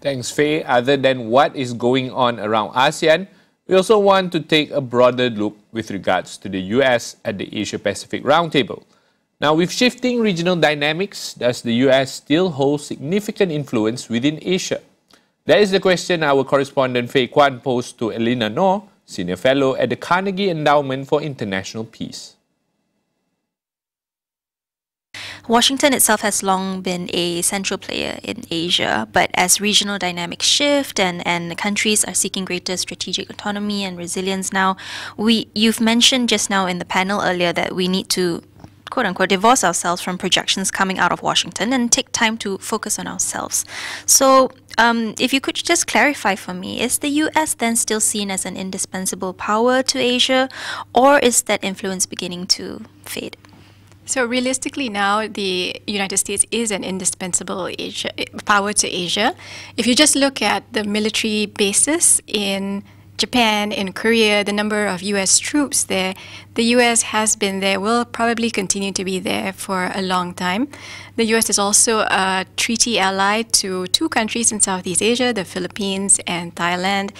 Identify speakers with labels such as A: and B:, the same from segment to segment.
A: Thanks, Faye. Other than what is going on around ASEAN, we also want to take a broader look with regards to the US at the Asia-Pacific Roundtable. Now, with shifting regional dynamics, does the US still hold significant influence within Asia? That is the question our correspondent Faye Kwan posed to Elina Noor, Senior Fellow at the Carnegie Endowment for International Peace.
B: Washington itself has long been a central player in Asia, but as regional dynamics shift and countries are seeking greater strategic autonomy and resilience now, you've mentioned just now in the panel earlier that we need to quote-unquote divorce ourselves from projections coming out of Washington and take time to focus on ourselves. So if you could just clarify for me, is the US then still seen as an indispensable power to Asia, or is that influence beginning to fade?
C: So realistically now, the United States is an indispensable power to Asia. If you just look at the military bases in Japan, in Korea, the number of US troops there, the US has been there, will probably continue to be there for a long time. The US is also a treaty ally to two countries in Southeast Asia, the Philippines and Thailand.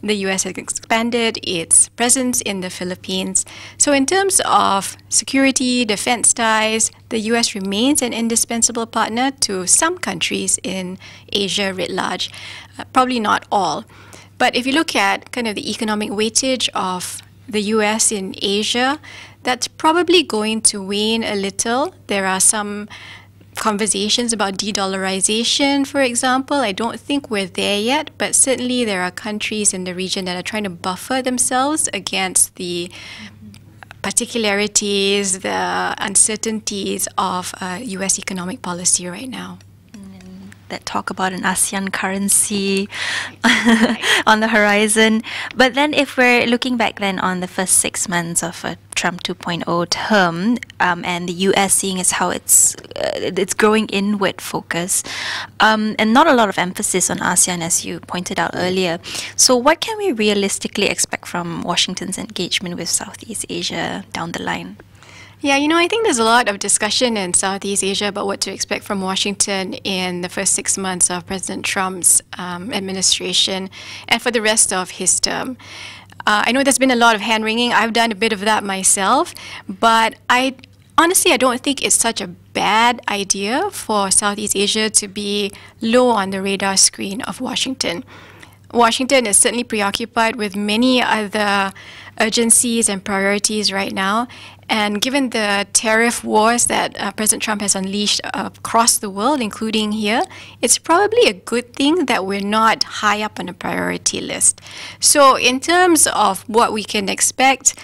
C: The US has expanded its presence in the Philippines. So in terms of security, defense ties, the US remains an indispensable partner to some countries in Asia writ large, probably not all. But if you look at kind of the economic weightage of the US in Asia, that's probably going to wane a little. There are some conversations about de-dollarization, for example. I don't think we're there yet, but certainly there are countries in the region that are trying to buffer themselves against the particularities, the uncertainties of US economic policy right now.
B: That talk about an ASEAN currency on the horizon. But then if we're looking back then on the first 6 months of a Trump 2.0 term, and the US seeing as how it's growing inward focus, and not a lot of emphasis on ASEAN as you pointed out earlier. So what can we realistically expect from Washington's engagement with Southeast Asia down the line?
C: Yeah, I think there's a lot of discussion in Southeast Asia about what to expect from Washington in the first 6 months of President Trump's administration and for the rest of his term. I know there's been a lot of hand-wringing. I've done a bit of that myself, but honestly, I don't think it's such a bad idea for Southeast Asia to be low on the radar screen of Washington. Washington is certainly preoccupied with many other urgencies and priorities right now. And given the tariff wars that President Trump has unleashed across the world, including here, it's probably a good thing that we're not high up on a priority list. So in terms of what we can expect,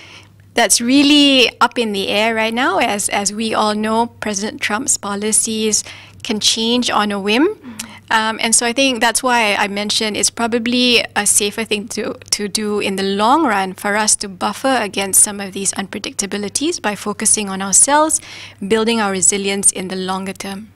C: that's really up in the air right now. As we all know, President Trump's policies can change on a whim. And so I think that's why I mentioned it's probably a safer thing to do in the long run for us to buffer against some of these unpredictabilities by focusing on ourselves, building our resilience in the longer term.